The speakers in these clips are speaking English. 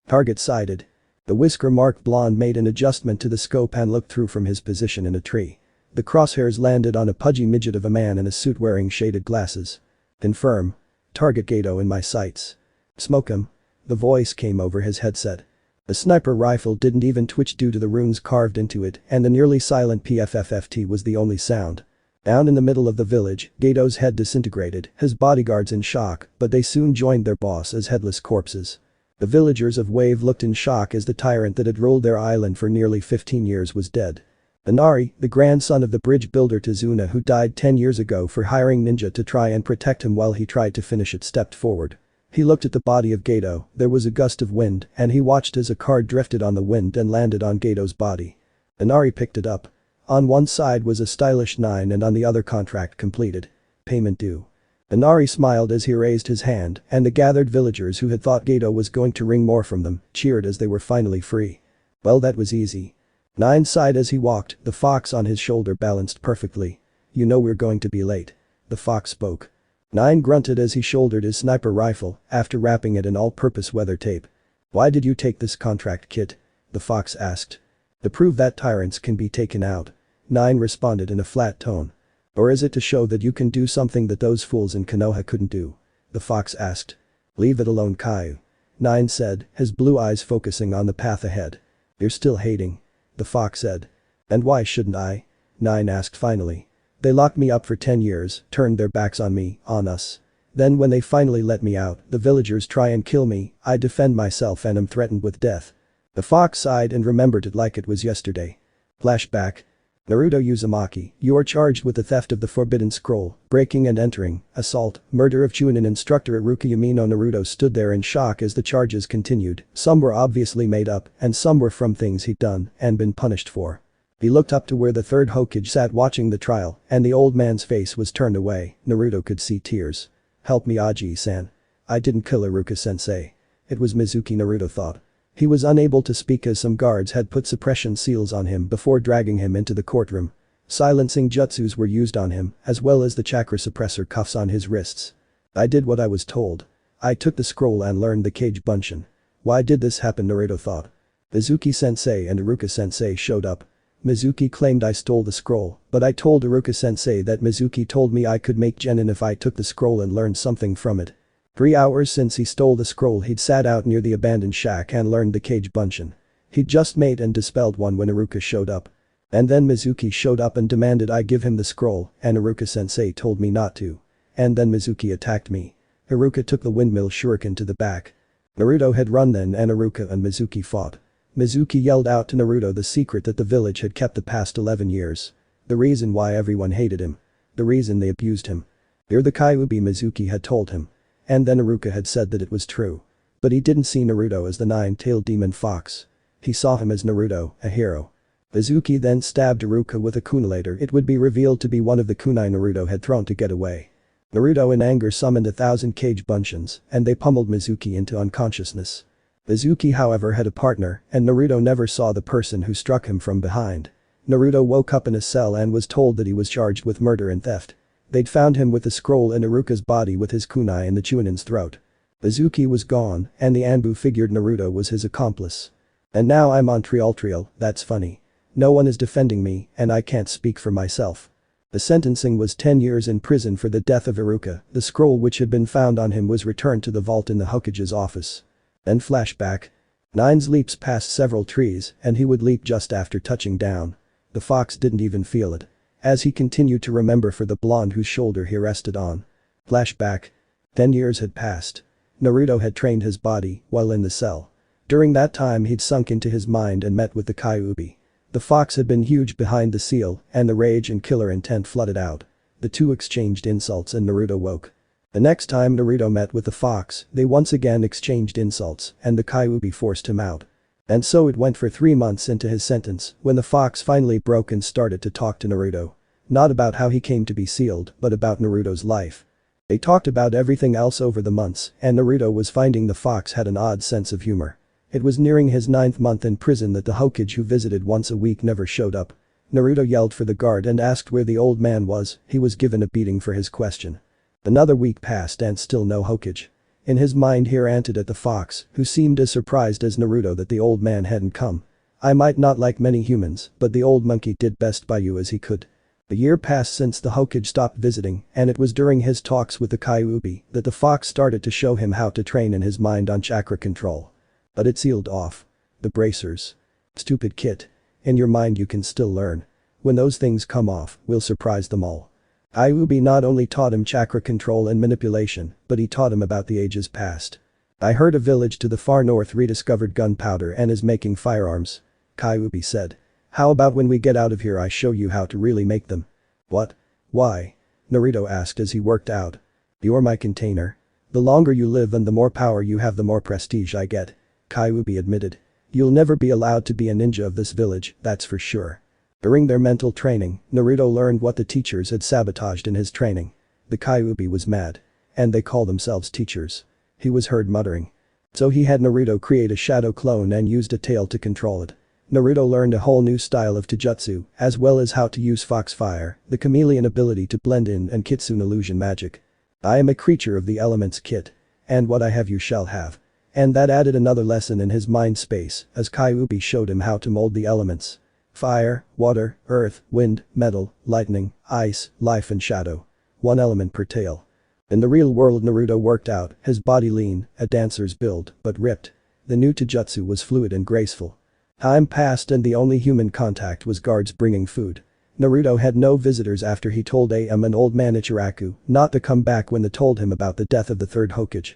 Target sighted. The whisker-marked blonde made an adjustment to the scope and looked through from his position in a tree. The crosshairs landed on a pudgy midget of a man in a suit wearing shaded glasses. Confirm. Target Gato in my sights. Smoke him. The voice came over his headset. The sniper rifle didn't even twitch due to the runes carved into it, and the nearly silent PFFFT was the only sound. Down in the middle of the village, Gato's head disintegrated, his bodyguards in shock, but they soon joined their boss as headless corpses. The villagers of Wave looked in shock as the tyrant that had ruled their island for nearly 15 years was dead. Inari, the grandson of the bridge builder Tazuna who died 10 years ago for hiring Ninja to try and protect him while he tried to finish it, stepped forward. He looked at the body of Gato, there was a gust of wind, and he watched as a card drifted on the wind and landed on Gato's body. Inari picked it up. On one side was a stylish 9 and on the other contract completed. Payment due. Inari smiled as he raised his hand, and the gathered villagers who had thought Gato was going to wring more from them cheered as they were finally free. Well, that was easy. 9 sighed as he walked, the fox on his shoulder balanced perfectly. You know we're going to be late. The fox spoke. 9 grunted as he shouldered his sniper rifle after wrapping it in all-purpose weather tape. Why did you take this contract, Kit? The fox asked. To prove that tyrants can be taken out. 9 responded in a flat tone. Or is it to show that you can do something that those fools in Konoha couldn't do? The fox asked. Leave it alone, Caillou. 9 said, his blue eyes focusing on the path ahead. You're still hating. The fox said. And why shouldn't I? 9 asked finally. They locked me up for 10 years, turned their backs on me, on us. Then when they finally let me out, the villagers try and kill me, I defend myself and am threatened with death. The fox sighed and remembered it like it was yesterday. Flashback. Naruto Uzumaki, you are charged with the theft of the Forbidden Scroll, breaking and entering, assault, murder of Chunin instructor Iruka Yamino. Naruto stood there in shock as the charges continued, some were obviously made up, and some were from things he'd done and been punished for. He looked up to where the third Hokage sat watching the trial, and the old man's face was turned away, Naruto could see tears. Help me, Aji-san. I didn't kill Iruka-sensei. It was Mizuki, Naruto thought. He was unable to speak as some guards had put suppression seals on him before dragging him into the courtroom. Silencing jutsus were used on him, as well as the chakra suppressor cuffs on his wrists. I did what I was told. I took the scroll and learned the Kage Bunshin. Why did this happen, Naruto thought. Mizuki-sensei and Iruka-sensei showed up. Mizuki claimed I stole the scroll, but I told Iruka-sensei that Mizuki told me I could make genin if I took the scroll and learned something from it. 3 hours since he stole the scroll, he'd sat out near the abandoned shack and learned the Kage Bunshin. He'd just made and dispelled one when Iruka showed up. And then Mizuki showed up and demanded I give him the scroll, and Iruka-sensei told me not to. And then Mizuki attacked me. Iruka took the windmill shuriken to the back. Naruto had run then and Iruka and Mizuki fought. Mizuki yelled out to Naruto the secret that the village had kept the past 11 years. The reason why everyone hated him. The reason they abused him. You're the Kyuubi, Mizuki had told him. And then Iruka had said that it was true. But he didn't see Naruto as the 9-tailed demon fox. He saw him as Naruto, a hero. Mizuki then stabbed Iruka with a kunai. It would be revealed to be one of the kunai Naruto had thrown to get away. Naruto in anger summoned 1,000 Kage Bunshins, and they pummeled Mizuki into unconsciousness. Mizuki however had a partner, and Naruto never saw the person who struck him from behind. Naruto woke up in a cell and was told that he was charged with murder and theft. They'd found him with the scroll in Iruka's body with his kunai in the Chunin's throat. Mizuki was gone, and the Anbu figured Naruto was his accomplice. And now I'm on trial, that's funny. No one is defending me, and I can't speak for myself. The sentencing was 10 years in prison for the death of Iruka. The scroll which had been found on him was returned to the vault in the Hokage's office. Then flashback. 9's leaps past several trees, and he would leap just after touching down. The fox didn't even feel it. As he continued to remember for the blonde whose shoulder he rested on. Flashback. 10 years had passed. Naruto had trained his body while in the cell. During that time he'd sunk into his mind and met with the Kyuubi. The fox had been huge behind the seal, and the rage and killer intent flooded out. The two exchanged insults and Naruto woke. The next time Naruto met with the fox, they once again exchanged insults, and the Kyuubi forced him out. And so it went for 3 months into his sentence when the fox finally broke and started to talk to Naruto. Not about how he came to be sealed, but about Naruto's life. They talked about everything else over the months, and Naruto was finding the fox had an odd sense of humor. It was nearing his 9th month in prison that the Hokage who visited once a week never showed up. Naruto yelled for the guard and asked where the old man was. He was given a beating for his question. Another week passed and still no Hokage. In his mind he ranted at the fox, who seemed as surprised as Naruto that the old man hadn't come. I might not like many humans, but the old monkey did best by you as he could. A year passed since the Hokage stopped visiting, and it was during his talks with the Kyuubi that the fox started to show him how to train in his mind on chakra control. But it sealed off. The bracers. Stupid kid. In your mind you can still learn. When those things come off, we'll surprise them all. Kyuubi not only taught him chakra control and manipulation, but he taught him about the ages past. I heard a village to the far north rediscovered gunpowder and is making firearms. Kyuubi said. How about when we get out of here I show you how to really make them? What? Why? Naruto asked as he worked out. You're my container. The longer you live and the more power you have the more prestige I get. Kyuubi admitted. You'll never be allowed to be a ninja of this village, that's for sure. During their mental training, Naruto learned what the teachers had sabotaged in his training. The Kyuubi was mad. And they call themselves teachers. He was heard muttering. So he had Naruto create a shadow clone and used a tail to control it. Naruto learned a whole new style of taijutsu, as well as how to use foxfire, the chameleon ability to blend in and kitsune illusion magic. I am a creature of the elements kid. And what I have you shall have. And that added another lesson in his mind space, as Kyuubi showed him how to mold the elements. Fire, water, earth, wind, metal, lightning, ice, life and shadow. One element per tail. In the real world Naruto worked out, his body lean, a dancer's build, but ripped. The new taijutsu was fluid and graceful. Time passed and the only human contact was guards bringing food. Naruto had no visitors after he told AM and old man Ichiraku not to come back when they told him about the death of the third Hokage.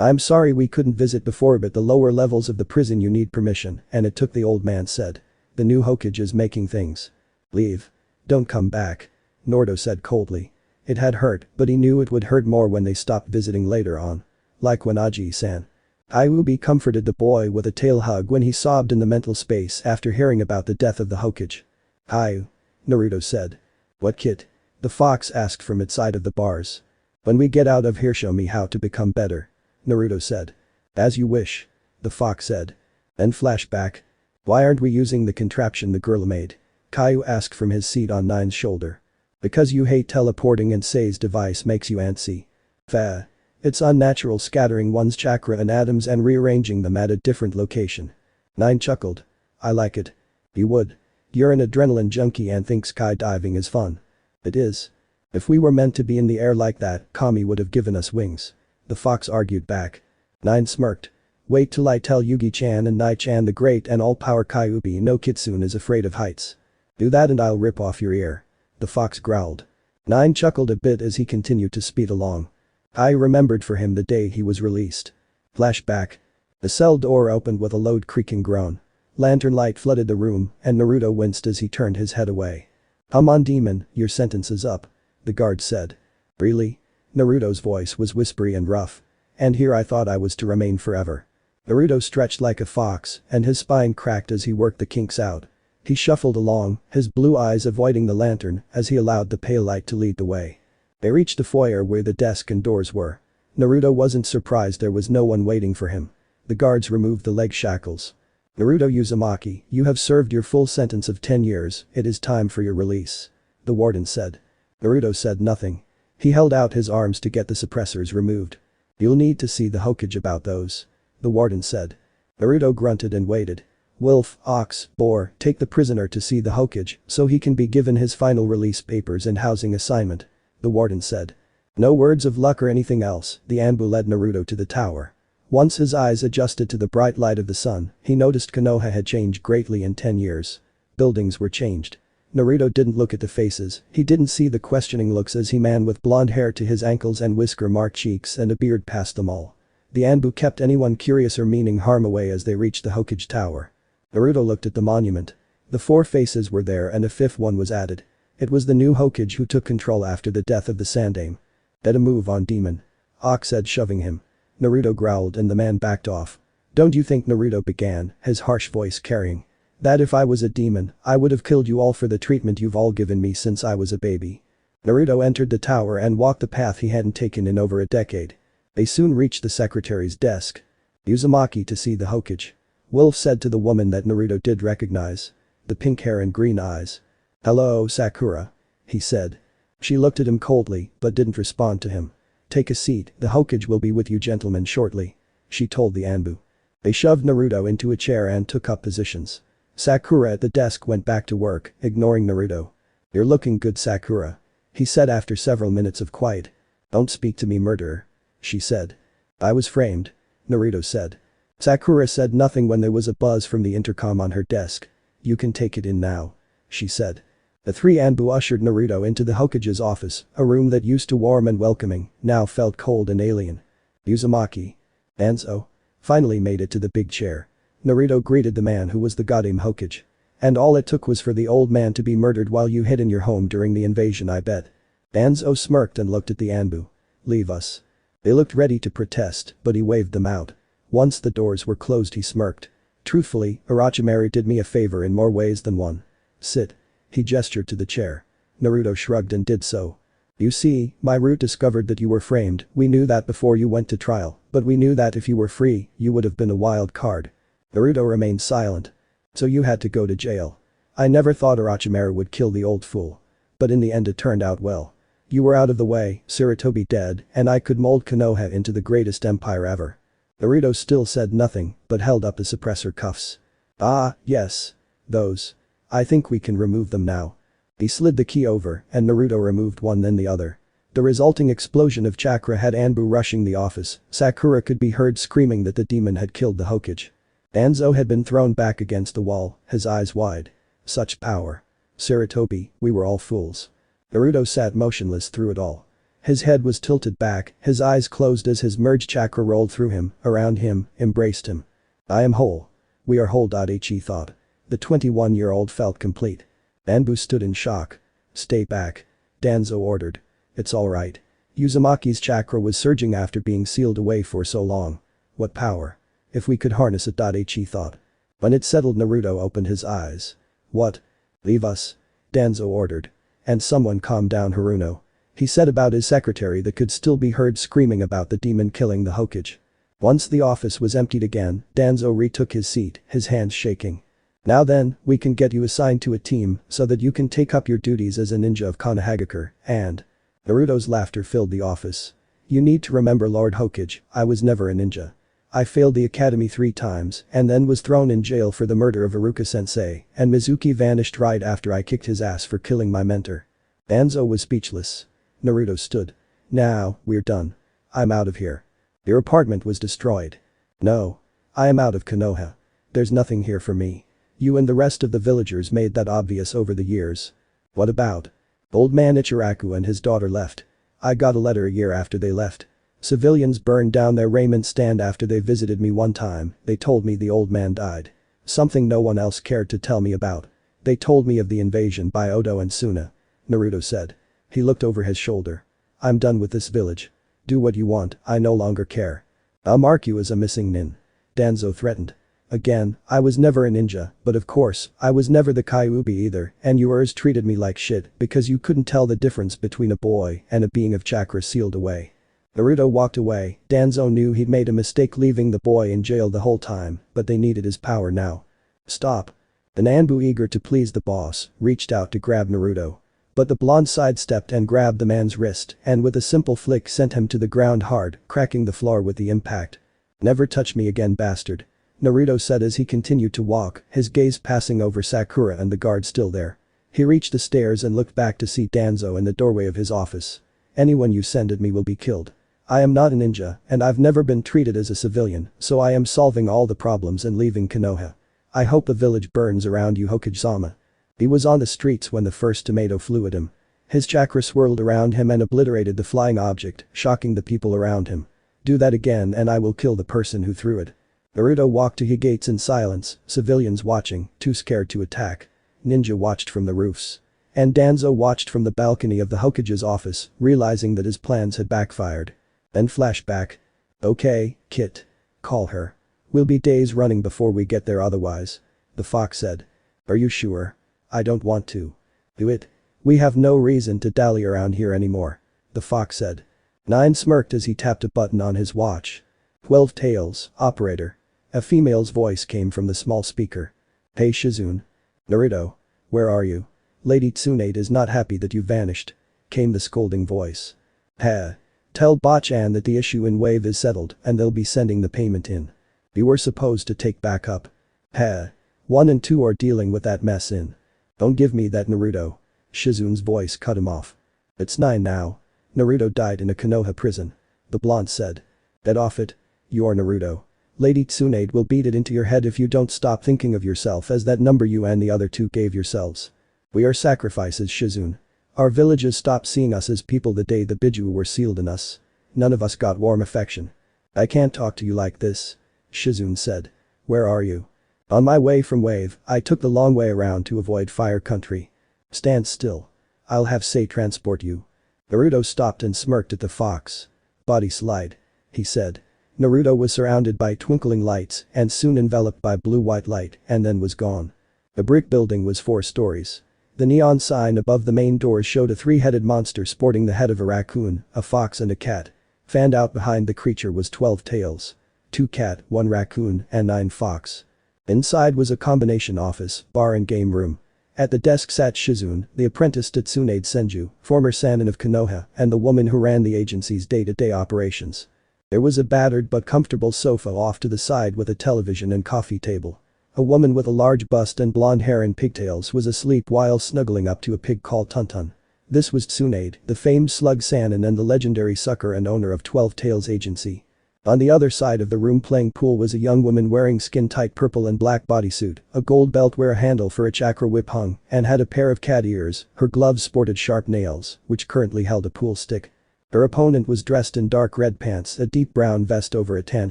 I'm sorry we couldn't visit before but the lower levels of the prison you need permission and it took the old man said. The new Hokage is making things. Leave. Don't come back. Naruto said coldly. It had hurt, but he knew it would hurt more when they stopped visiting later on. Like when Aji-san. Kyuubi comforted the boy with a tail hug when he sobbed in the mental space after hearing about the death of the Hokage. Hi. Naruto said. What kid? The fox asked from its side of the bars. When we get out of here show me how to become better. Naruto said. As you wish. The fox said. Then flashback. Why aren't we using the contraption the girl made? Caillou asked from his seat on Nine's shoulder. Because you hate teleporting and Sei's device makes you antsy. Fa. It's unnatural scattering one's chakra and atoms and rearranging them at a different location. Nine chuckled. I like it. You would. You're an adrenaline junkie and think skydiving is fun. It is. If we were meant to be in the air like that, Kami would have given us wings. The fox argued back. Nine smirked. Wait till I tell Yugi-chan and Nai-chan the great and all-power Kyuubi no Kitsune is afraid of heights. Do that and I'll rip off your ear. The fox growled. Nine chuckled a bit as he continued to speed along. I remembered for him the day he was released. Flashback. The cell door opened with a loud creaking groan. Lantern light flooded the room and Naruto winced as he turned his head away. Come on demon, your sentence is up. The guard said. Really? Naruto's voice was whispery and rough. And here I thought I was to remain forever. Naruto stretched like a fox and his spine cracked as he worked the kinks out. He shuffled along, his blue eyes avoiding the lantern as he allowed the pale light to lead the way. They reached the foyer where the desk and doors were. Naruto wasn't surprised there was no one waiting for him. The guards removed the leg shackles. Naruto Uzumaki, you have served your full sentence of 10 years, it is time for your release. The warden said. Naruto said nothing. He held out his arms to get the suppressors removed. You'll need to see the Hokage about those. The warden said. Naruto grunted and waited. Wolf, ox, boar, take the prisoner to see the Hokage so he can be given his final release papers and housing assignment. The warden said. No words of luck or anything else, the Anbu led Naruto to the tower. Once his eyes adjusted to the bright light of the sun, he noticed Konoha had changed greatly in 10 years. Buildings were changed. Naruto didn't look at the faces, he didn't see the questioning looks as he man with blonde hair to his ankles and whisker-marked cheeks and a beard passed them all. The Anbu kept anyone curious or meaning harm away as they reached the Hokage tower. Naruto looked at the monument. The 4 faces were there and a 5th one was added. It was the new Hokage who took control after the death of the Sandaime. Better move on demon. Ox said shoving him. Naruto growled and the man backed off. Don't you think Naruto began, his harsh voice carrying. That if I was a demon, I would have killed you all for the treatment you've all given me since I was a baby. Naruto entered the tower and walked the path he hadn't taken in over a decade. They soon reached the secretary's desk. Uzumaki to see the Hokage. Wolf said to the woman that Naruto did recognize. The pink hair and green eyes. Hello, Sakura. He said. She looked at him coldly, but didn't respond to him. Take a seat, the Hokage will be with you gentlemen shortly. She told the Anbu. They shoved Naruto into a chair and took up positions. Sakura at the desk went back to work, ignoring Naruto. You're looking good, Sakura. He said after several minutes of quiet. Don't speak to me, murderer. She said. I was framed. Naruto said. Sakura said nothing when there was a buzz from the intercom on her desk. You can take it in now. She said. The three Anbu ushered Naruto into the Hokage's office, a room that used to warm and welcoming, now felt cold and alien. Uzumaki. Danzo. Finally made it to the big chair. Naruto greeted the man who was the goddamn Hokage. And all it took was for the old man to be murdered while you hid in your home during the invasion, I bet. Danzo smirked and looked at the Anbu. Leave us. They looked ready to protest, but he waved them out. Once the doors were closed, he smirked. Truthfully, Orochimaru did me a favor in more ways than one. Sit. He gestured to the chair. Naruto shrugged and did so. You see, my root discovered that you were framed. We knew that before you went to trial, but we knew that if you were free, you would have been a wild card. Naruto remained silent. So you had to go to jail. I never thought Orochimaru would kill the old fool. But in the end it turned out well. You were out of the way, Sarutobi dead, and I could mold Konoha into the greatest empire ever. Naruto still said nothing, but held up the suppressor cuffs. Ah, yes. Those. I think we can remove them now. He slid the key over, and Naruto removed one then the other. The resulting explosion of chakra had Anbu rushing the office. Sakura could be heard screaming that the demon had killed the Hokage. Danzo had been thrown back against the wall, his eyes wide. Such power. Sarutobi, we were all fools. Naruto sat motionless through it all. His head was tilted back, his eyes closed as his merged chakra rolled through him, around him, embraced him. I am whole. We are whole. He thought. The 21-year-old felt complete. Anbu stood in shock. Stay back. Danzo ordered. It's alright. Uzumaki's chakra was surging after being sealed away for so long. What power. If we could harness it. He thought. When it settled, Naruto opened his eyes. What? Leave us. Danzo ordered. And someone calm down Haruno. He said about his secretary that could still be heard screaming about the demon killing the Hokage. Once the office was emptied again, Danzo retook his seat, his hands shaking. Now then, we can get you assigned to a team so that you can take up your duties as a ninja of Konohagakure, and… Naruto's laughter filled the office. You need to remember, Lord Hokage, I was never a ninja. I failed the academy 3 times and then was thrown in jail for the murder of Iruka-sensei, and Mizuki vanished right after I kicked his ass for killing my mentor. Danzo was speechless. Naruto stood. Now, we're done. I'm out of here. Your apartment was destroyed. No. I am out of Konoha. There's nothing here for me. You and the rest of the villagers made that obvious over the years. What about? Old man Ichiraku and his daughter left. I got a letter a year after they left. Civilians burned down their raiment stand after they visited me one time. They told me the old man died. Something no one else cared to tell me about. They told me of the invasion by Odo and Suna. Naruto said. He looked over his shoulder. I'm done with this village. Do what you want, I no longer care. I'll mark you as a missing nin. Danzo threatened. Again, I was never a ninja, but of course, I was never the Kyuubi either, and you treated me like shit because you couldn't tell the difference between a boy and a being of chakra sealed away. Naruto walked away. Danzo knew he'd made a mistake leaving the boy in jail the whole time, but they needed his power now. Stop. The Nanbu, eager to please the boss, reached out to grab Naruto. But the blonde sidestepped and grabbed the man's wrist and with a simple flick sent him to the ground hard, cracking the floor with the impact. Never touch me again, bastard. Naruto said as he continued to walk, his gaze passing over Sakura and the guard still there. He reached the stairs and looked back to see Danzo in the doorway of his office. Anyone you send at me will be killed. I am not a ninja, and I've never been treated as a civilian, so I am solving all the problems and leaving Konoha. I hope the village burns around you, Hokage-sama. He was on the streets when the first tomato flew at him. His chakra swirled around him and obliterated the flying object, shocking the people around him. Do that again and I will kill the person who threw it. Naruto walked to his gates in silence, civilians watching, too scared to attack. Ninja watched from the roofs. And Danzo watched from the balcony of the Hokage's office, realizing that his plans had backfired. Then flashback. Okay, Kit. Call her. We'll be days running before we get there otherwise. The fox said. Are you sure? I don't want to. Do it. We have no reason to dally around here anymore. The fox said. Nine smirked as he tapped a button on his watch. 12 tails, operator. A female's voice came from the small speaker. Hey Shizune. Naruto. Where are you? Lady Tsunade is not happy that you vanished. Came the scolding voice. Ha. Tell Bachan that the issue in Wave is settled and they'll be sending the payment in. We were supposed to take back up. Heh. 1 and 2 are dealing with that mess in. Don't give me that Naruto. Shizun's voice cut him off. It's 9 now. Naruto died in a Konoha prison. The blonde said. Get off it. You're Naruto. Lady Tsunade will beat it into your head if you don't stop thinking of yourself as that number you and the other two gave yourselves. We are sacrifices, Shizun. Our villages stopped seeing us as people the day the Biju were sealed in us. None of us got warm affection. I can't talk to you like this. Shizun said. Where are you? On my way from Wave, I took the long way around to avoid Fire Country. Stand still. I'll have Sei transport you. Naruto stopped and smirked at the fox. Body slide. He said. Naruto was surrounded by twinkling lights and soon enveloped by blue-white light and then was gone. The brick building was 4 stories. The neon sign above the main doors showed a 3-headed monster sporting the head of a raccoon, a fox and a cat. Fanned out behind the creature was 12 tails. 2 cat, 1 raccoon and 9 fox. Inside was a combination office, bar and game room. At the desk sat Shizun, the apprentice to Tsunade Senju, former Sannin of Konoha and the woman who ran the agency's day-to-day operations. There was a battered but comfortable sofa off to the side with a television and coffee table. A woman with a large bust and blonde hair and pigtails was asleep while snuggling up to a pig called Tuntun. This was Tsunade, the famed slug Sannin and the legendary sucker and owner of 12 Tails Agency. On the other side of the room playing pool was a young woman wearing skin-tight purple and black bodysuit, a gold belt where a handle for a chakra whip hung, and had a pair of cat ears. Her gloves sported sharp nails, which currently held a pool stick. Her opponent was dressed in dark red pants, a deep brown vest over a tan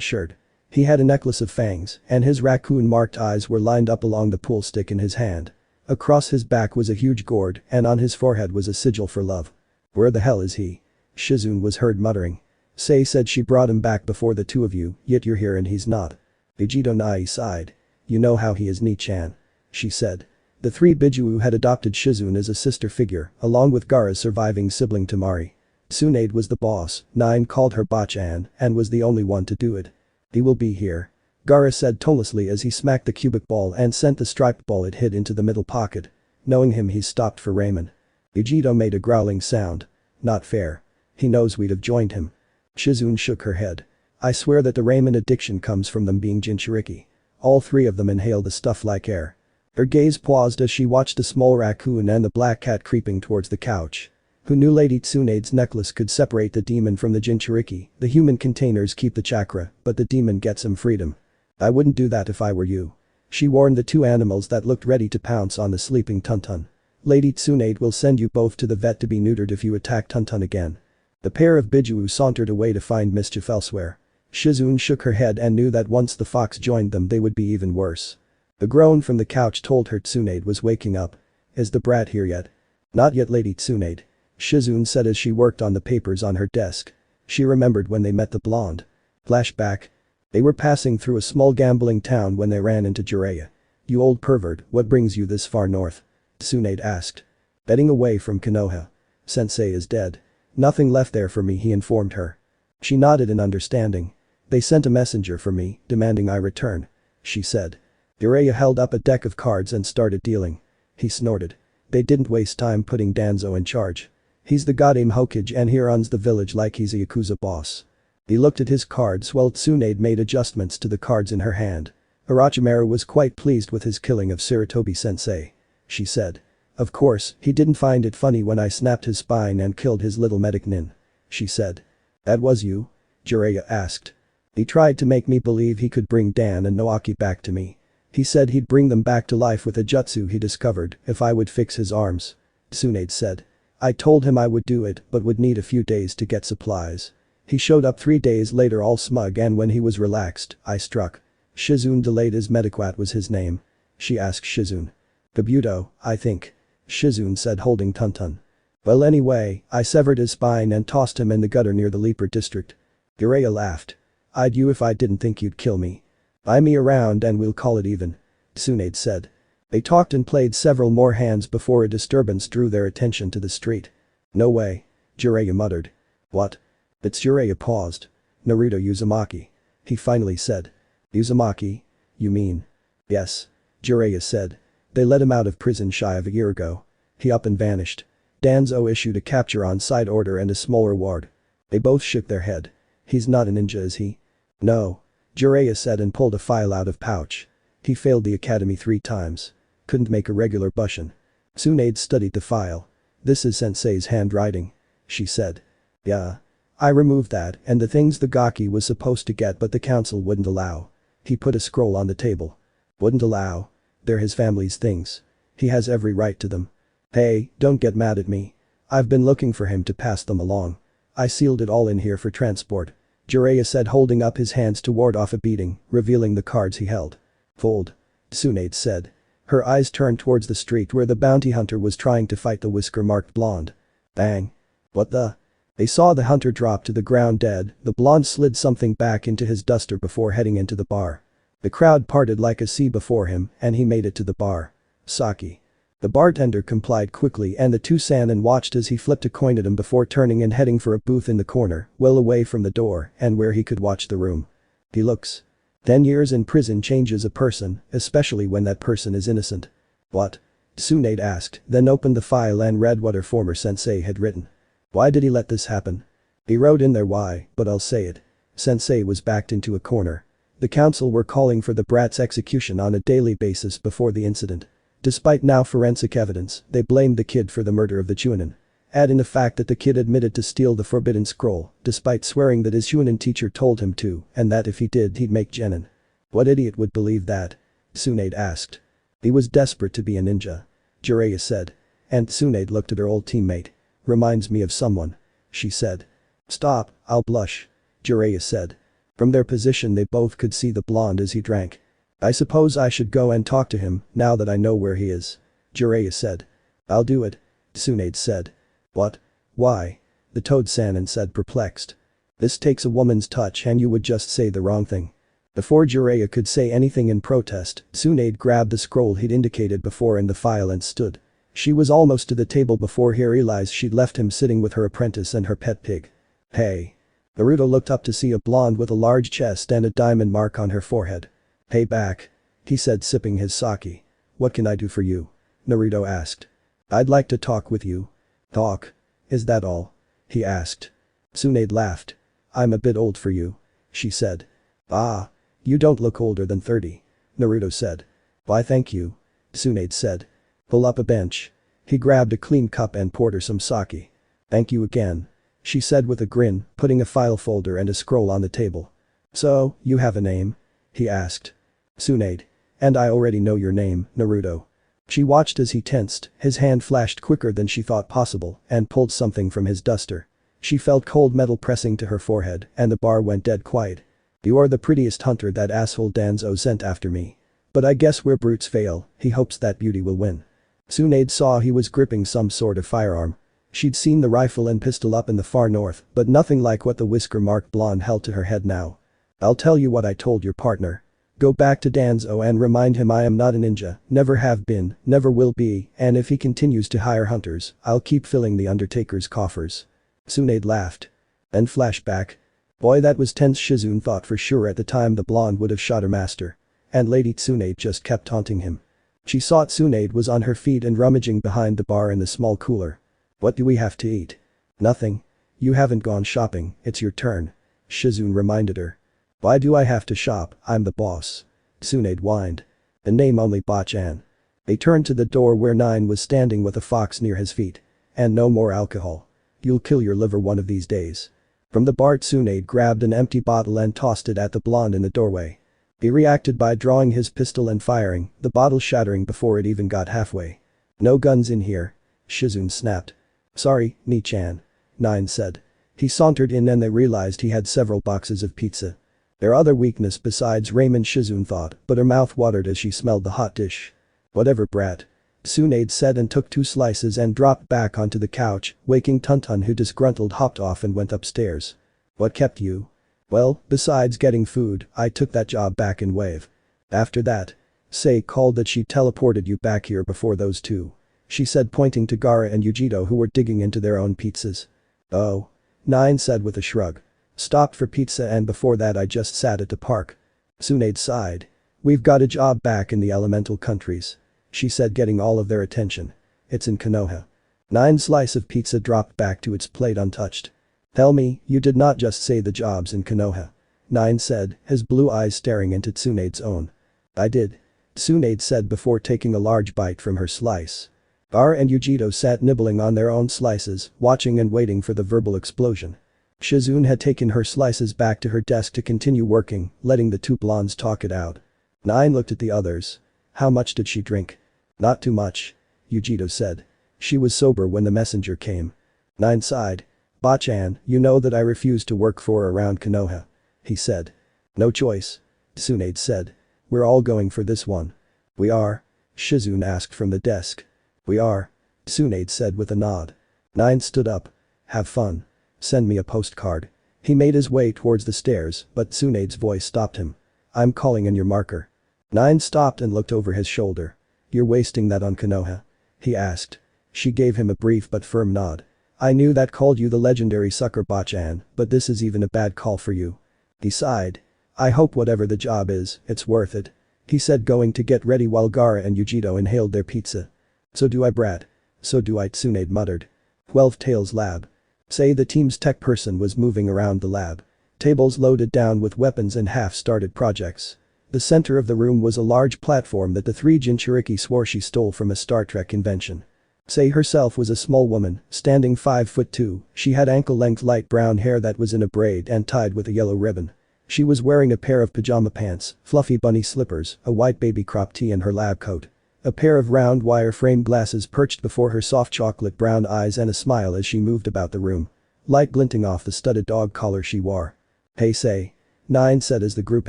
shirt. He had a necklace of fangs, and his raccoon-marked eyes were lined up along the pool stick in his hand. Across his back was a huge gourd, and on his forehead was a sigil for love. Where the hell is he? Shizun was heard muttering. Sei said she brought him back before the two of you, yet you're here and he's not. Vegito Nai sighed. You know how he is, Ni-chan. She said. The 3 Biju had adopted Shizun as a sister figure, along with Gaara's surviving sibling Tamari. Tsunade was the boss, 9 called her Bachan, and was the only one to do it. He will be here. Gaara said tonelessly as he smacked the cubic ball and sent the striped ball it hit into the middle pocket. Knowing him, he stopped for Raymond. Vegito made a growling sound. Not fair. He knows we'd have joined him. Shizun shook her head. I swear that the Raymond addiction comes from them being Jinchuriki. All 3 of them inhale the stuff like air. Her gaze paused as she watched the small raccoon and the black cat creeping towards the couch. Who knew Lady Tsunade's necklace could separate the demon from the Jinchuriki? The human containers keep the chakra, but the demon gets him freedom. I wouldn't do that if I were you. She warned the 2 animals that looked ready to pounce on the sleeping Tuntun. Lady Tsunade will send you both to the vet to be neutered if you attack Tuntun again. The pair of Biju sauntered away to find mischief elsewhere. Shizun shook her head and knew that once the fox joined them they would be even worse. The groan from the couch told her Tsunade was waking up. Is the brat here yet? Not yet, Lady Tsunade. Shizun said as she worked on the papers on her desk. She remembered when they met the blonde. Flashback. They were passing through a small gambling town when they ran into Jiraiya. You old pervert, what brings you this far north? Tsunade asked. Betting away from Konoha. Sensei is dead. Nothing left there for me, he informed her. She nodded in understanding. They sent a messenger for me, demanding I return. She said. Jiraiya held up a deck of cards and started dealing. He snorted. They didn't waste time putting Danzo in charge. He's the goddamn Hokage and he runs the village like he's a Yakuza boss. He looked at his cards while Tsunade made adjustments to the cards in her hand. Orochimaru was quite pleased with his killing of Sarutobi-sensei. She said. Of course, he didn't find it funny when I snapped his spine and killed his little medic nin. She said. That was you? Jiraiya asked. He tried to make me believe he could bring Dan and Noaki back to me. He said he'd bring them back to life with a jutsu he discovered if I would fix his arms. Tsunade said. I told him I would do it but would need a few days to get supplies. He showed up 3 days later all smug and when he was relaxed, I struck. Shizun delayed as Mediquat was his name. She asked Shizun. Kabuto, I think. Shizun said holding Tuntun. Well anyway, I severed his spine and tossed him in the gutter near the Leaper district. Jiraiya laughed. I'd you if I didn't think you'd kill me. Buy me around and we'll call it even. Tsunade said. They talked and played several more hands before a disturbance drew their attention to the street. No way. Jiraiya muttered. What? It's Jiraiya paused. Naruto Uzumaki. He finally said. Uzumaki? You mean? Yes. Jiraiya said. They let him out of prison shy of a year ago. He up and vanished. Danzo issued a capture on side order and a small reward. They both shook their head. He's not a ninja, is he? No. Jiraiya said and pulled a file out of pouch. He failed the academy 3 times. Couldn't make a regular bushin. Tsunade studied the file. This is sensei's handwriting. She said. Yeah. I removed that and the things the Gaki was supposed to get but the council wouldn't allow. He put a scroll on the table. Wouldn't allow. They're his family's things. He has every right to them. Hey, don't get mad at me. I've been looking for him to pass them along. I sealed it all in here for transport. Jiraiya said, holding up his hands to ward off a beating, revealing the cards he held. Fold. Tsunade said. Her eyes turned towards the street where the bounty hunter was trying to fight the whisker-marked blonde. Bang. What the? They saw the hunter drop to the ground dead. The blonde slid something back into his duster before heading into the bar. The crowd parted like a sea before him and he made it to the bar. Sake. The bartender complied quickly and the two Sannin watched as he flipped a coin at him before turning and heading for a booth in the corner, well away from the door and where he could watch the room. He looks. 10 years in prison changes a person, especially when that person is innocent. What? Tsunade asked, then opened the file and read what her former sensei had written. Why did he let this happen? He wrote in there why, but I'll say it. Sensei was backed into a corner. The council were calling for the brat's execution on a daily basis before the incident. Despite now forensic evidence, they blamed the kid for the murder of the Chunin. Add in the fact that the kid admitted to steal the forbidden scroll, despite swearing that his Chunin teacher told him to, and that if he did he'd make genin. What idiot would believe that? Tsunade asked. He was desperate to be a ninja. Jiraiya said. And Tsunade looked at her old teammate. Reminds me of someone. She said. Stop, I'll blush. Jiraiya said. From their position they both could see the blonde as he drank. I suppose I should go and talk to him, now that I know where he is. Jiraiya said. I'll do it. Tsunade said. What? Why? The Toad Sannin said, perplexed. This takes a woman's touch and you would just say the wrong thing. Before Jiraiya could say anything in protest, Tsunade grabbed the scroll he'd indicated before in the file and stood. She was almost to the table before he realized she'd left him sitting with her apprentice and her pet pig. Hey. Naruto looked up to see a blonde with a large chest and a diamond mark on her forehead. Hey back. He said, sipping his sake. What can I do for you? Naruto asked. I'd like to talk with you. Talk? Is that all? He asked. Tsunade laughed. I'm a bit old for you. She said. Ah. You don't look older than 30. Naruto said. Why thank you. Tsunade said. Pull up a bench. He grabbed a clean cup and poured her some sake. Thank you again. She said with a grin, putting a file folder and a scroll on the table. So, you have a name? He asked. Tsunade. And I already know your name, Naruto. She watched as he tensed, his hand flashed quicker than she thought possible, and pulled something from his duster. She felt cold metal pressing to her forehead, and the bar went dead quiet. You're the prettiest hunter that asshole Danzo sent after me. But I guess where brutes fail, he hopes that beauty will win. Tsunade saw he was gripping some sort of firearm. She'd seen the rifle and pistol up in the far north, but nothing like what the whisker-marked blonde held to her head now. I'll tell you what I told your partner. Go back to Danzo and remind him I am not a ninja, never have been, never will be, and if he continues to hire hunters, I'll keep filling the Undertaker's coffers. Tsunade laughed. Then flashback. Boy, that was tense. Shizune thought for sure at the time the blonde would have shot her master. And Lady Tsunade just kept taunting him. She saw Tsunade was on her feet and rummaging behind the bar in the small cooler. What do we have to eat? Nothing. You haven't gone shopping, it's your turn. Shizune reminded her. Why do I have to shop? I'm the boss. Tsunade whined. The name only Bachan. They turned to the door where Nine was standing with a fox near his feet. And no more alcohol. You'll kill your liver one of these days. From the bar Tsunade grabbed an empty bottle and tossed it at the blonde in the doorway. He reacted by drawing his pistol and firing, the bottle shattering before it even got halfway. No guns in here. Shizune snapped. Sorry, Ni-chan. Nine said. He sauntered in and they realized he had several boxes of pizza. Their other weakness besides ramen, Shizune thought, but her mouth watered as she smelled the hot dish. Whatever, brat. Tsunade said and took 2 slices and dropped back onto the couch, waking Tuntun, who disgruntled hopped off and went upstairs. What kept you? Well, besides getting food, I took that job back in Wave. After that. Sei called that she teleported you back here before those two. She said, pointing to Gaara and Yujito who were digging into their own pizzas. Oh. Nine said with a shrug. Stopped for pizza and before that I just sat at the park. Tsunade sighed. We've got a job back in the elemental countries. She said, getting all of their attention. It's in Konoha. Nine's slice of pizza dropped back to its plate untouched. Tell me, you did not just say the jobs in Konoha. Nine said, his blue eyes staring into Tsunade's own. I did. Tsunade said before taking a large bite from her slice. Gar and Yujito sat nibbling on their own slices, watching and waiting for the verbal explosion. Shizune had taken her slices back to her desk to continue working, letting the two blondes talk it out. Nine looked at the others. How much did she drink? Not too much. Yujito said. She was sober when the messenger came. Nine sighed. Bachan, you know that I refuse to work for around Konoha. He said. No choice. Tsunade said. We're all going for this one. We are? Shizune asked from the desk. We are. Tsunade said with a nod. Nine stood up. Have fun. Send me a postcard. He made his way towards the stairs, but Tsunade's voice stopped him. I'm calling in your marker. Nine stopped and looked over his shoulder. You're wasting that on Konoha? He asked. She gave him a brief but firm nod. I knew that called you the legendary sucker Bachan, but this is even a bad call for you. He sighed. I hope whatever the job is, it's worth it. He said going to get ready while Gaara and Yujito inhaled their pizza. So do I, brat. So do I, Tsunade muttered. 12 Tails lab. Say the team's tech person was moving around the lab. Tables loaded down with weapons and half-started projects. The center of the room was a large platform that the three Jinchuriki swore she stole from a Star Trek convention. Say herself was a small woman, standing 5'2". She had ankle-length light brown hair that was in a braid and tied with a yellow ribbon. She was wearing a pair of pajama pants, fluffy bunny slippers, a white baby crop tee and her lab coat. A pair of round wire-frame glasses perched before her soft chocolate brown eyes and a smile as she moved about the room. Light glinting off the studded dog collar she wore. Hey say. Nine said as the group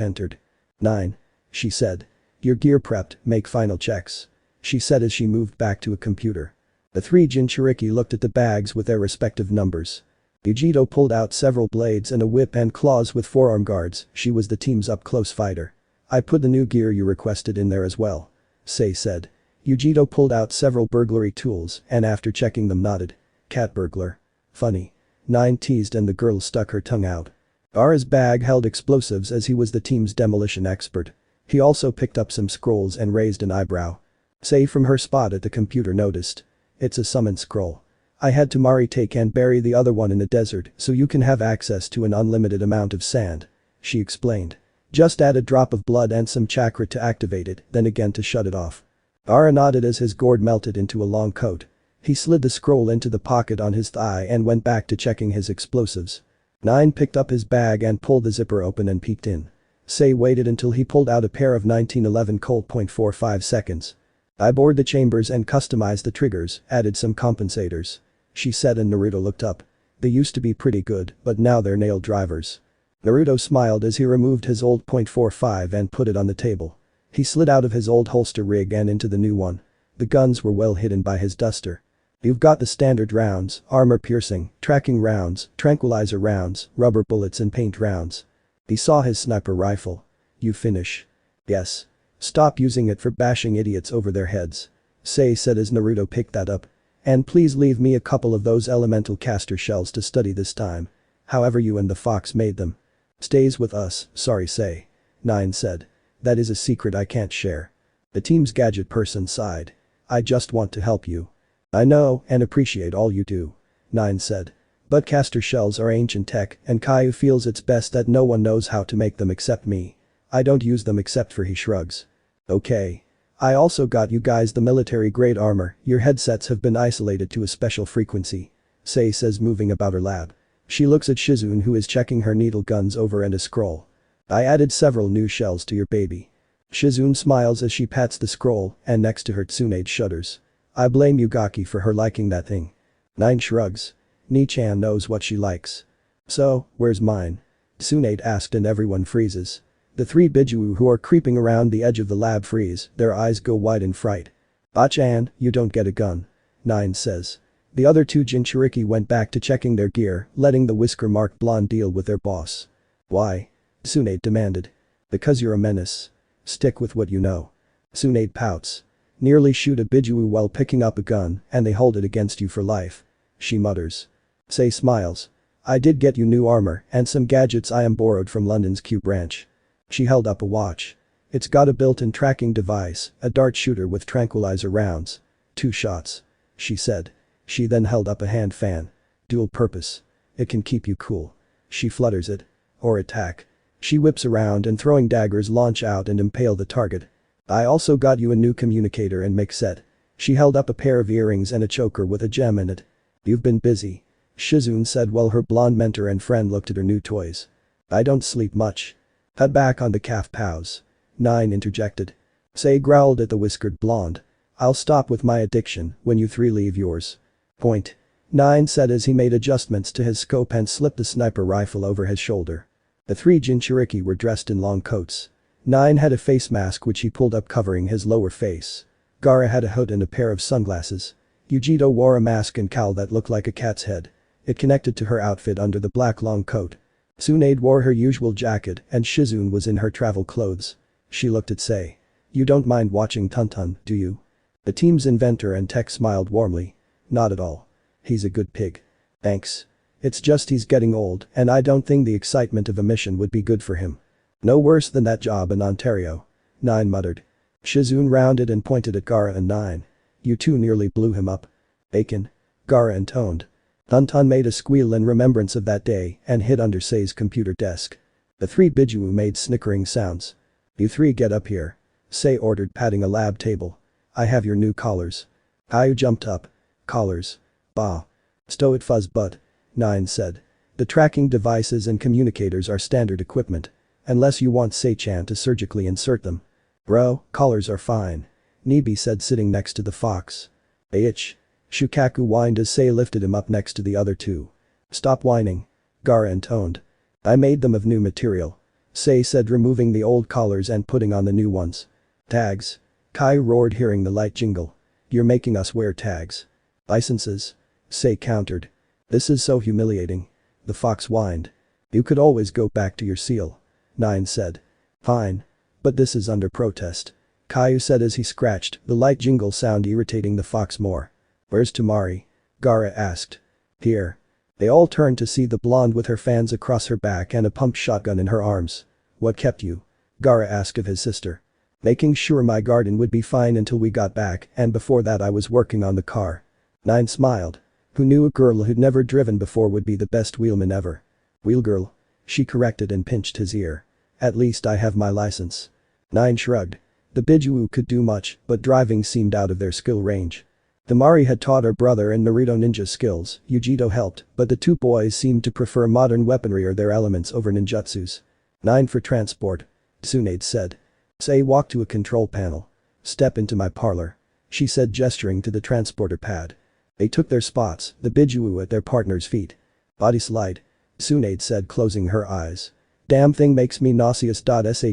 entered. Nine. She said. Your gear prepped, make final checks. She said as she moved back to a computer. The three Jinchuriki looked at the bags with their respective numbers. Yujito pulled out several blades and a whip and claws with forearm guards, she was the team's up-close fighter. I put the new gear you requested in there as well. Sei said. Yujito pulled out several burglary tools and after checking them nodded. Cat burglar. Funny. Nine teased and the girl stuck her tongue out. Gaara's bag held explosives as he was the team's demolition expert. He also picked up some scrolls and raised an eyebrow. Sei from her spot at the computer noticed. It's a summon scroll. I had Tamari take and bury the other one in the desert so you can have access to an unlimited amount of sand. She explained. Just add a drop of blood and some chakra to activate it, then again to shut it off. Gaara nodded as his gourd melted into a long coat. He slid the scroll into the pocket on his thigh and went back to checking his explosives. Nine picked up his bag and pulled the zipper open and peeked in. Sei waited until he pulled out a pair of 1911 Colt .45 seconds. I bored the chambers and customized the triggers, added some compensators. She said and Naruto looked up. They used to be pretty good, but now they're nail drivers. Naruto smiled as he removed his old .45 and put it on the table. He slid out of his old holster rig and into the new one. The guns were well hidden by his duster. You've got the standard rounds, armor-piercing, tracking rounds, tranquilizer rounds, rubber bullets and paint rounds. He saw his sniper rifle. You finish. Yes. Stop using it for bashing idiots over their heads. Sei said as Naruto picked that up. And please leave me a couple of those elemental caster shells to study this time. However you and the fox made them. Stays with us, sorry Sei. Nine said. That is a secret I can't share. The team's gadget person sighed. I just want to help you. I know and appreciate all you do. Nine said. But caster shells are ancient tech and Caillou feels it's best that no one knows how to make them except me. I don't use them except for he shrugs. Okay. I also got you guys the military grade armor, your headsets have been isolated to a special frequency. Sei says moving about her lab. She looks at Shizune who is checking her needle guns over and a scroll. I added several new shells to your baby. Shizune smiles as she pats the scroll and next to her Tsunade shudders. I blame Yugaki for her liking that thing. Nine shrugs. Ni-chan knows what she likes. So, where's mine? Tsunade asked and everyone freezes. The three Bijuu who are creeping around the edge of the lab freeze, their eyes go wide in fright. Bachan, you don't get a gun. Nine says. The other two Jinchuriki went back to checking their gear, letting the whisker-marked blonde deal with their boss. Why? Tsunade demanded. Because you're a menace. Stick with what you know. Tsunade pouts. Nearly shoot a Bijuu while picking up a gun and they hold it against you for life. She mutters. Sei smiles. I did get you new armor and some gadgets I am borrowed from London's Q branch. She held up a watch. It's got a built-in tracking device, a dart shooter with tranquilizer rounds. 2 shots. She said. She then held up a hand fan. Dual purpose. It can keep you cool. She flutters it. Or attack. She whips around and throwing daggers launch out and impale the target. I also got you a new communicator and mix set. She held up a pair of earrings and a choker with a gem in it. You've been busy. Shizune said while her blonde mentor and friend looked at her new toys. I don't sleep much. Head back on the calf pows. Nine interjected. Say growled at the whiskered blonde. I'll stop with my addiction when you three leave yours. Point. Nine said as he made adjustments to his scope and slipped the sniper rifle over his shoulder. The three Jinchuriki were dressed in long coats. Nine had a face mask which he pulled up covering his lower face. Gaara had a hood and a pair of sunglasses. Yujito wore a mask and cowl that looked like a cat's head. It connected to her outfit under the black long coat. Tsunade wore her usual jacket and Shizune was in her travel clothes. She looked at Sei. You don't mind watching Tuntun, do you? The team's inventor and tech smiled warmly. Not at all. He's a good pig. Thanks. It's just he's getting old and I don't think the excitement of a mission would be good for him. No worse than that job in Ontario. Nine muttered. Shizune rounded and pointed at Gaara and Nine. You two nearly blew him up. Bacon. Gaara intoned. Tuntun made a squeal in remembrance of that day and hid under Sei's computer desk. The three Bijuu made snickering sounds. You three get up here. Sei ordered patting a lab table. I have your new collars. Caillou jumped up. Collars. Bah. Stow it fuzz butt. Nine said. The tracking devices and communicators are standard equipment. Unless you want Sei-chan to surgically insert them. Bro, collars are fine. Nibi said sitting next to the fox. Itch. Shukaku whined as Sei lifted him up next to the other two. Stop whining. Gaara intoned. I made them of new material. Sei said removing the old collars and putting on the new ones. Tags. Kai roared hearing the light jingle. You're making us wear tags. Licenses. Sei countered. This is so humiliating. The fox whined. You could always go back to your seal. Nine said. Fine. But this is under protest. Caillou said as he scratched, the light jingle sound irritating the fox more. Where's Tamari? Gaara asked. Here. They all turned to see the blonde with her fans across her back and a pumped shotgun in her arms. What kept you? Gaara asked of his sister. Making sure my garden would be fine until we got back and before that I was working on the car. Nine smiled. Who knew a girl who'd never driven before would be the best wheelman ever? Wheelgirl. She corrected and pinched his ear. At least I have my license. Nine shrugged. The Bijuu could do much, but driving seemed out of their skill range. Tamari had taught her brother and Naruto ninja skills, Yujito helped, but the two boys seemed to prefer modern weaponry or their elements over ninjutsus. Nine for transport. Tsunade said. Sei walked to a control panel. Step into my parlor. She said gesturing to the transporter pad. They took their spots, the Bijuu at their partner's feet. Body slide. Tsunade said closing her eyes. Damn thing makes me nauseous.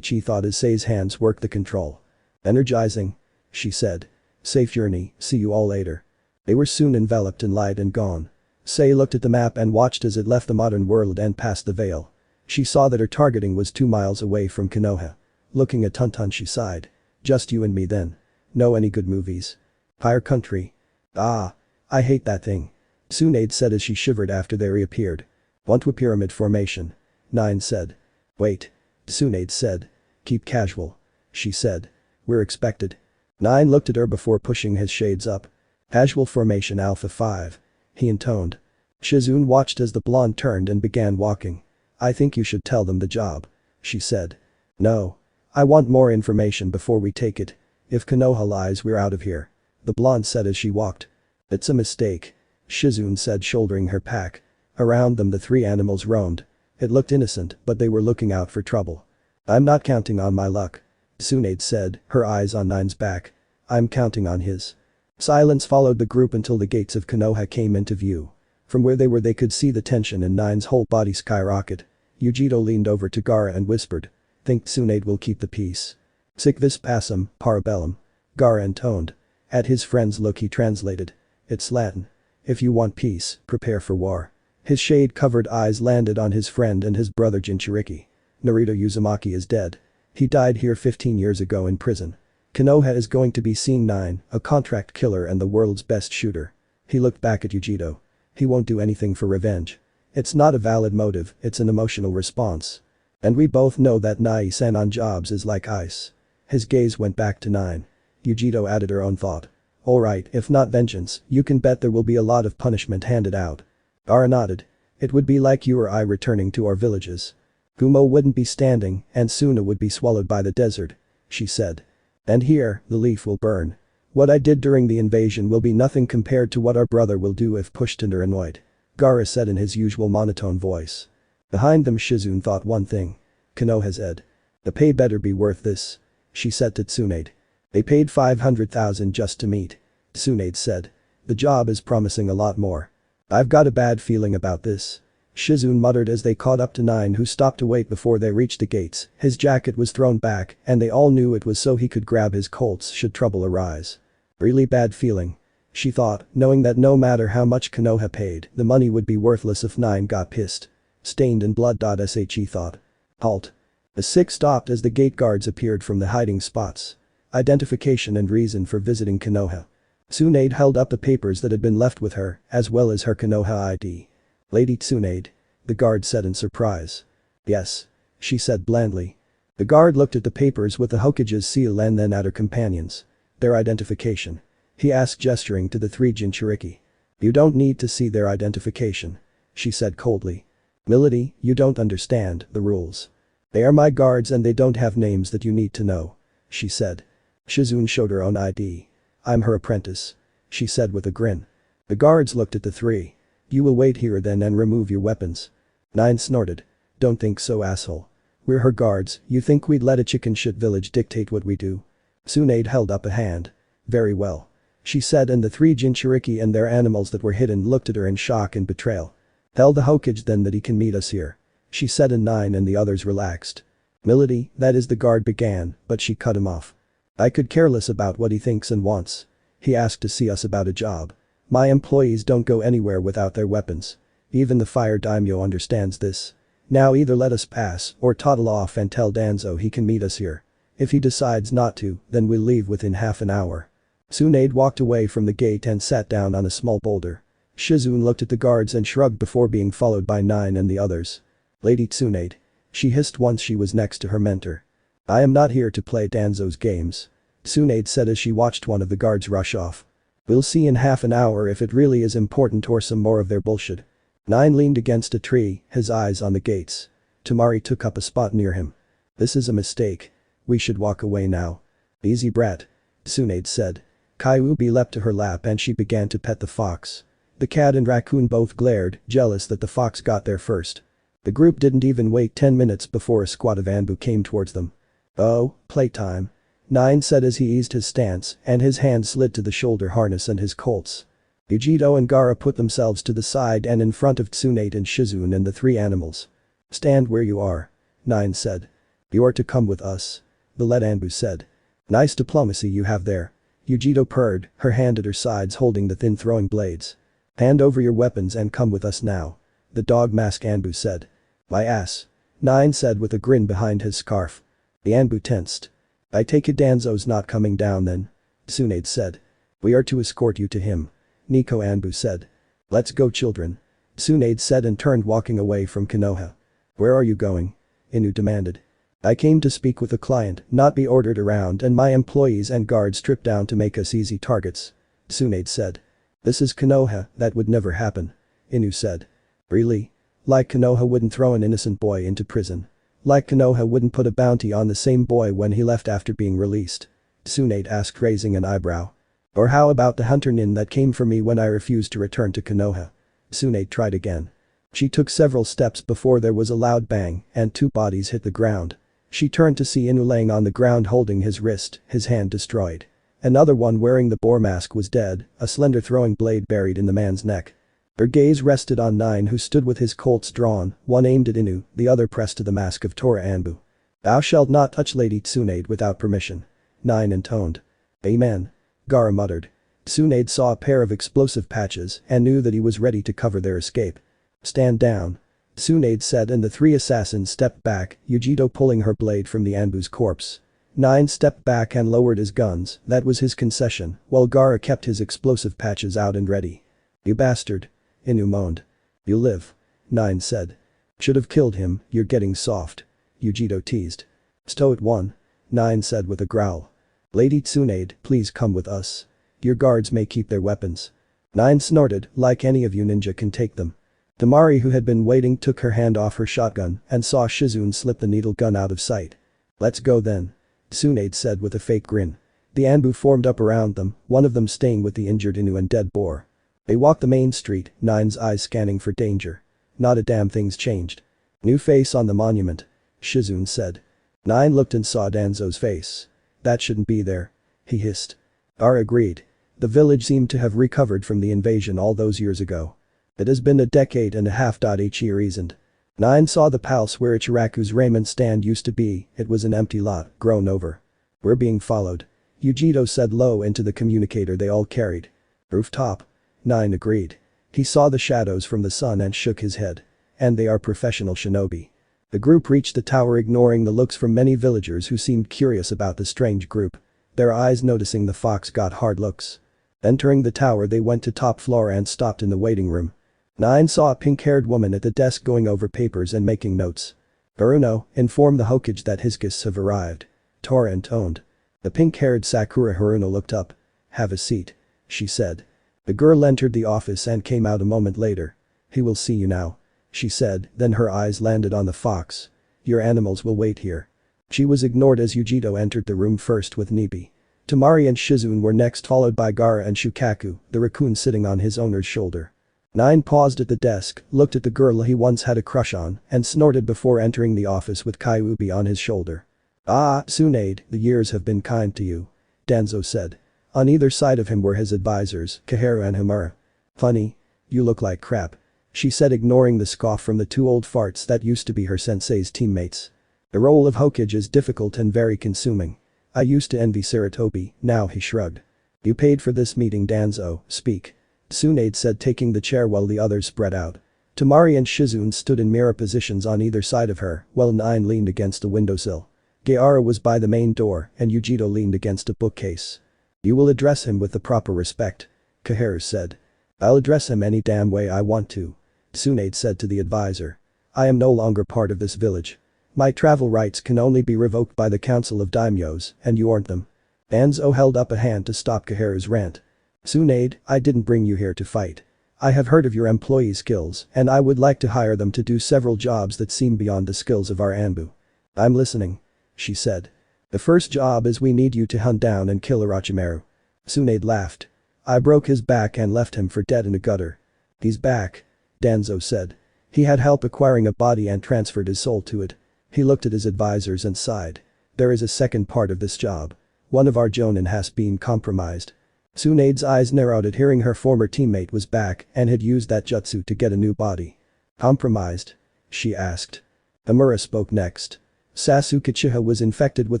She thought as Sei's hands worked the control. Energizing. She said. Safe journey, see you all later. They were soon enveloped in light and gone. Sei looked at the map and watched as it left the modern world and passed the veil. She saw that her targeting was 2 miles away from Konoha. Looking at Tuntun she sighed. Just you and me then. Know any good movies? Fire Country. Ah. I hate that thing. Tsunade said as she shivered after they reappeared. Want to pyramid formation. Nine said. Wait. Tsunade said. Keep casual. She said. We're expected. Nine looked at her before pushing his shades up. Casual formation Alpha 5. He intoned. Shizune watched as the blonde turned and began walking. I think you should tell them the job. She said. No. I want more information before we take it. If Konoha lies we're out of here. The blonde said as she walked. It's a mistake. Shizune said shouldering her pack. Around them the three animals roamed. It looked innocent but they were looking out for trouble. I'm not counting on my luck. Tsunade said, her eyes on Nine's back. I'm counting on his. Silence followed the group until the gates of Konoha came into view. From where they were they could see the tension in Nine's whole body skyrocket. Yujito leaned over to Gaara and whispered. Think Tsunade will keep the peace. Sic vis pacem, parabellum. Gaara intoned. At his friend's look he translated. It's Latin. If you want peace, prepare for war. His shade-covered eyes landed on his friend and his brother Jinchuriki. Naruto Uzumaki is dead. He died here 15 years ago in prison. Konoha is going to be seeing Nine, a contract killer and the world's best shooter. He looked back at Yujito. He won't do anything for revenge. It's not a valid motive, it's an emotional response. And we both know that Nai-san on jobs is like ice. His gaze went back to Nine. Yujito added her own thought. Alright, if not vengeance, you can bet there will be a lot of punishment handed out. Gaara nodded. It would be like you or I returning to our villages. Gumo wouldn't be standing and Suna would be swallowed by the desert, she said. And here, the leaf will burn. What I did during the invasion will be nothing compared to what our brother will do if pushed and or annoyed. Gaara said in his usual monotone voice. Behind them Shizune thought one thing. Konoha's head. The pay better be worth this. She said to Tsunade. They paid 500,000 just to meet. Tsunade said. The job is promising a lot more. I've got a bad feeling about this. Shizune muttered as they caught up to Nine, who stopped to wait before they reached the gates. His jacket was thrown back and they all knew it was so he could grab his Colts should trouble arise. Really bad feeling. She thought, knowing that no matter how much Konoha paid, the money would be worthless if Nine got pissed. Stained in blood. She thought. Halt. The six stopped as the gate guards appeared from the hiding spots. Identification and reason for visiting Konoha. Tsunade held up the papers that had been left with her, as well as her Konoha ID. Lady Tsunade. The guard said in surprise. Yes. She said blandly. The guard looked at the papers with the Hokage's seal and then at her companions. Their identification. He asked, gesturing to the three Jinchuriki. You don't need to see their identification. She said coldly. Milady, you don't understand the rules. They are my guards and they don't have names that you need to know. She said. Shizune showed her own ID. I'm her apprentice. She said with a grin. The guards looked at the three. You will wait here then and remove your weapons. Nine snorted. Don't think so, asshole. We're her guards. You think we'd let a chicken shit village dictate what we do? Tsunade held up a hand. Very well. She said, and the three Jinchuriki and their animals that were hidden looked at her in shock and betrayal. Tell the Hokage then that he can meet us here. She said, and Nine and the others relaxed. Milady, that is, the guard began, but she cut him off. I could care less about what he thinks and wants. He asked to see us about a job. My employees don't go anywhere without their weapons. Even the fire daimyo understands this. Now either let us pass or toddle off and tell Danzo he can meet us here. If he decides not to, then we'll leave within half an hour. Tsunade walked away from the gate and sat down on a small boulder. Shizune looked at the guards and shrugged before being followed by Nine and the others. Lady Tsunade. She hissed once she was next to her mentor. I am not here to play Danzo's games. Tsunade said as she watched one of the guards rush off. We'll see in half an hour if it really is important or some more of their bullshit. Nine leaned against a tree, his eyes on the gates. Tamari took up a spot near him. This is a mistake. We should walk away now. Easy brat. Tsunade said. Kyuubi leapt to her lap and she began to pet the fox. The cat and raccoon both glared, jealous that the fox got there first. The group didn't even wait 10 minutes before a squad of Anbu came towards them. Oh, playtime. Nine said as he eased his stance and his hand slid to the shoulder harness and his Colts. Yujito and Gaara put themselves to the side and in front of Tsunade and Shizune and the three animals. Stand where you are. Nine said. You are to come with us. The lead Anbu said. Nice diplomacy you have there. Yujito purred, her hand at her sides holding the thin throwing blades. Hand over your weapons and come with us now. The dog mask Anbu said. My ass. Nine said with a grin behind his scarf. The Anbu tensed. I take it Danzo's not coming down then. Tsunade said. We are to escort you to him. Nico Anbu said. Let's go children. Tsunade said and turned walking away from Konoha. Where are you going? Inu demanded. I came to speak with a client, not be ordered around and my employees and guards stripped down to make us easy targets. Tsunade said. This is Konoha, that would never happen. Inu said. Really? Like Konoha wouldn't throw an innocent boy into prison. Like Konoha wouldn't put a bounty on the same boy when he left after being released. Tsunade asked, raising an eyebrow. Or how about the hunter nin that came for me when I refused to return to Konoha? Tsunade tried again. She took several steps before there was a loud bang and two bodies hit the ground. She turned to see Inu laying on the ground holding his wrist, his hand destroyed. Another one wearing the boar mask was dead, a slender throwing blade buried in the man's neck. Her gaze rested on Nine, who stood with his Colts drawn, one aimed at Inu, the other pressed to the mask of Tora Anbu. Thou shalt not touch Lady Tsunade without permission. Nine intoned. Amen. Gaara muttered. Tsunade saw a pair of explosive patches and knew that he was ready to cover their escape. Stand down. Tsunade said and the three assassins stepped back, Yujito pulling her blade from the Anbu's corpse. Nine stepped back and lowered his guns, that was his concession, while Gaara kept his explosive patches out and ready. You bastard. Inu moaned. You live. Nine said. Should have killed him, you're getting soft. Yujito teased. Stow it one. Nine said with a growl. Lady Tsunade, please come with us. Your guards may keep their weapons. Nine snorted, like any of you ninja can take them. Tamari, who had been waiting, took her hand off her shotgun and saw Shizune slip the needle gun out of sight. "Let's go then," Tsunade said with a fake grin. The Anbu formed up around them, one of them staying with the injured Inu and dead boar. They walked the main street, Nine's eyes scanning for danger. Not a damn thing's changed. "New face on the monument," Shizune said. Nine looked and saw Danzo's face. "That shouldn't be there," he hissed. Gar agreed. The village seemed to have recovered from the invasion all those years ago. It has been a decade and a half. Each year isn't. Nine saw the palace where Ichiraku's raiment stand used to be. It was an empty lot, grown over. "We're being followed," Yujito said low into the communicator they all carried. "Rooftop." Nine agreed. He saw the shadows from the sun and shook his head. "And they are professional shinobi." The group reached the tower, ignoring the looks from many villagers who seemed curious about the strange group. Their eyes noticing the fox got hard looks. Entering the tower, they went to top floor and stopped in the waiting room. Nine saw a pink-haired woman at the desk going over papers and making notes. "Haruno, inform the Hokage that his guests have arrived," Tora intoned. The pink-haired Sakura Haruno looked up. "Have a seat," she said. The girl entered the office and came out a moment later. "He will see you now," she said, then her eyes landed on the fox. "Your animals will wait here." She was ignored as Yujito entered the room first with Nibi. Tamari and Shizune were next, followed by Gaara and Shukaku, the raccoon sitting on his owner's shoulder. Nine paused at the desk, looked at the girl he once had a crush on, and snorted before entering the office with Kyuubi on his shoulder. "Ah, Tsunade, the years have been kind to you," Danzo said. On either side of him were his advisors, Kaharu and Hamura. "Funny. You look like crap," she said, ignoring the scoff from the two old farts that used to be her sensei's teammates. "The role of Hokage is difficult and very consuming. I used to envy Sarutobi." Now he shrugged. "You paid for this meeting, Danzo, speak," Tsunade said, taking the chair while the others spread out. Tamari and Shizune stood in mirror positions on either side of her, while Nine leaned against a windowsill. Gaara was by the main door and Yujito leaned against a bookcase. "You will address him with the proper respect," Kaharu said. "I'll address him any damn way I want to," Tsunade said to the advisor. "I am no longer part of this village. My travel rights can only be revoked by the Council of Daimyos, and you aren't them." Danzo held up a hand to stop Kaharu's rant. "Tsunade, I didn't bring you here to fight. I have heard of your employee skills and I would like to hire them to do several jobs that seem beyond the skills of our Anbu." "I'm listening," she said. "The first job is we need you to hunt down and kill Orochimaru." Tsunade laughed. "I broke his back and left him for dead in a gutter." "He's back," Danzo said. "He had help acquiring a body and transferred his soul to it." He looked at his advisors and sighed. "There is a second part of this job. One of our jonin has been compromised." Tsunade's eyes narrowed at hearing her former teammate was back and had used that jutsu to get a new body. "Compromised?" she asked. Amura spoke next. "Sasuke Uchiha was infected with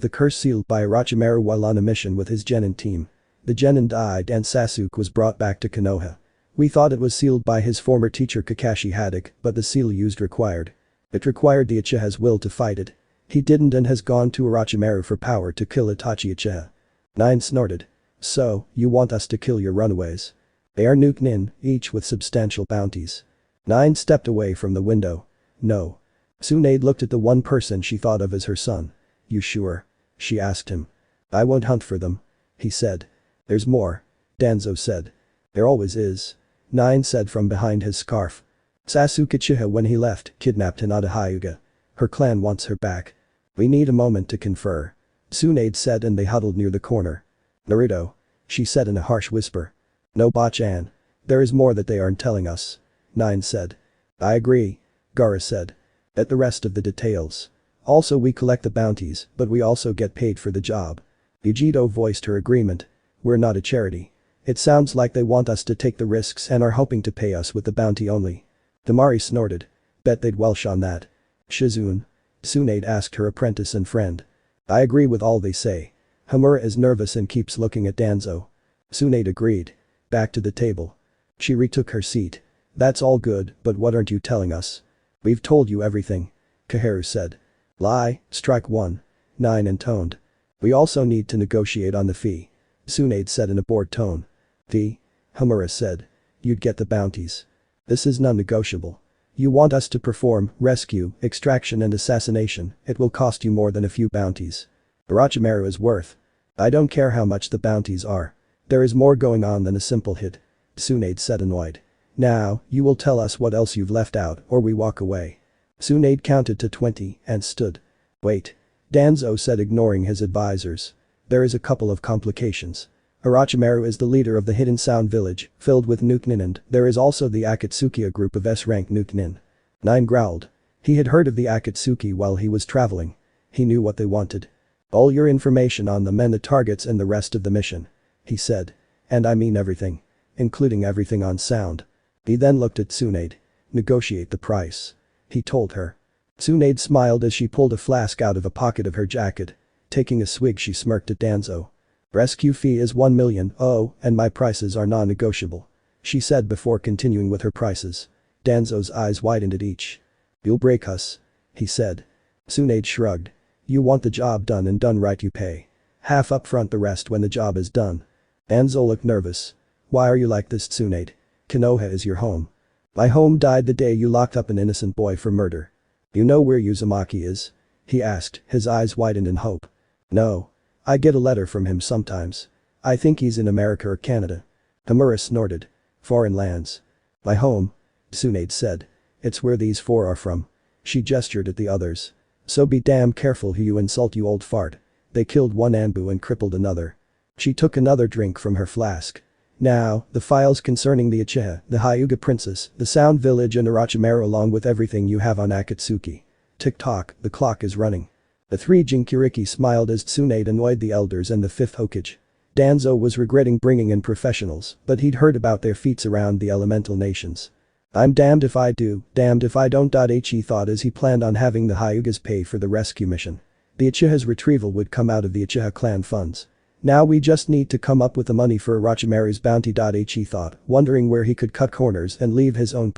the curse sealed by Orochimaru while on a mission with his genin team. The genin died and Sasuke was brought back to Konoha. We thought it was sealed by his former teacher Kakashi Haddock, but the seal used required. It required the Uchiha's will to fight it. He didn't and has gone to Orochimaru for power to kill Itachi Uchiha." Nine snorted. "So, you want us to kill your runaways? They are nuke nin, each with substantial bounties." Nine stepped away from the window. "No." Tsunade looked at the one person she thought of as her son. "You sure?" she asked him. "I won't hunt for them," he said. "There's more," Danzo said. "There always is," Nine said from behind his scarf. "Sasuke Uchiha, when he left, kidnapped Hinata Hyuga. Her clan wants her back. We need a moment to confer," Tsunade said, and they huddled near the corner. "Naruto," she said in a harsh whisper. "No, Bachan. There is more that they aren't telling us," Nine said. "I agree," Gaara said. "At the rest of the details. Also, we collect the bounties, but we also get paid for the job." Yujito voiced her agreement. "We're not a charity. It sounds like they want us to take the risks and are hoping to pay us with the bounty only." Tamari snorted. "Bet they'd Welsh on that." "Shizune?" Tsunade asked her apprentice and friend. "I agree with all they say." Hamura is nervous and keeps looking at Danzo. Tsunade agreed. Back to the table. She retook her seat. "That's all good, but what aren't you telling us?" "We've told you everything," Kaharu said. "Lie, strike one," Nine intoned. "We also need to negotiate on the fee," Tsunade said in a bored tone. "Fee?" Hamura said. "You'd get the bounties. This is non-negotiable. You want us to perform rescue, extraction and assassination, it will cost you more than a few bounties. Orochimaru is worth. I don't care how much the bounties are. There is more going on than a simple hit," Tsunade said, annoyed. Now, you will tell us what else you've left out or we walk away. Tsunade counted to 20 and stood. Wait. Danzo said, ignoring his advisors. There is a couple of complications. Orochimaru is the leader of the Hidden Sound Village, filled with Nukenin, and there is also the Akatsuki, group of S-rank Nukenin. Nine growled. He had heard of the Akatsuki while he was traveling. He knew what they wanted. All your information on them and the targets and the rest of the mission. He said. And I mean everything. Including everything on sound. He then looked at Tsunade. Negotiate the price. He told her. Tsunade smiled as she pulled a flask out of a pocket of her jacket. Taking a swig, she smirked at Danzo. Rescue fee is 1 million, oh, and my prices are non-negotiable. She said before continuing with her prices. Danzo's eyes widened at each. You'll break us. He said. Tsunade shrugged. You want the job done and done right, you pay. Half up front, the rest when the job is done. Danzo looked nervous. Why are you like this, Tsunade? Konoha is your home. My home died the day you locked up an innocent boy for murder. You know where Uzumaki is? He asked, his eyes widened in hope. No. I get a letter from him sometimes. I think he's in America or Canada. Hamura snorted. Foreign lands. My home? Tsunade said. It's where these four are from. She gestured at the others. So be damn careful who you insult, you old fart. They killed one Anbu and crippled another. She took another drink from her flask. Now, the files concerning the Uchiha, the Hyuga princess, the Sound Village and Orochimaru, along with everything you have on Akatsuki. Tick-tock, the clock is running. The three Jinchuriki smiled as Tsunade annoyed the elders and the fifth Hokage. Danzo was regretting bringing in professionals, but he'd heard about their feats around the elemental nations. I'm damned if I do, damned if I don't. He thought as he planned on having the Hyugas pay for the rescue mission. The Uchiha's retrieval would come out of the Uchiha clan funds. Now we just need to come up with the money for Orochimaru's bounty. He thought, wondering where he could cut corners and leave his own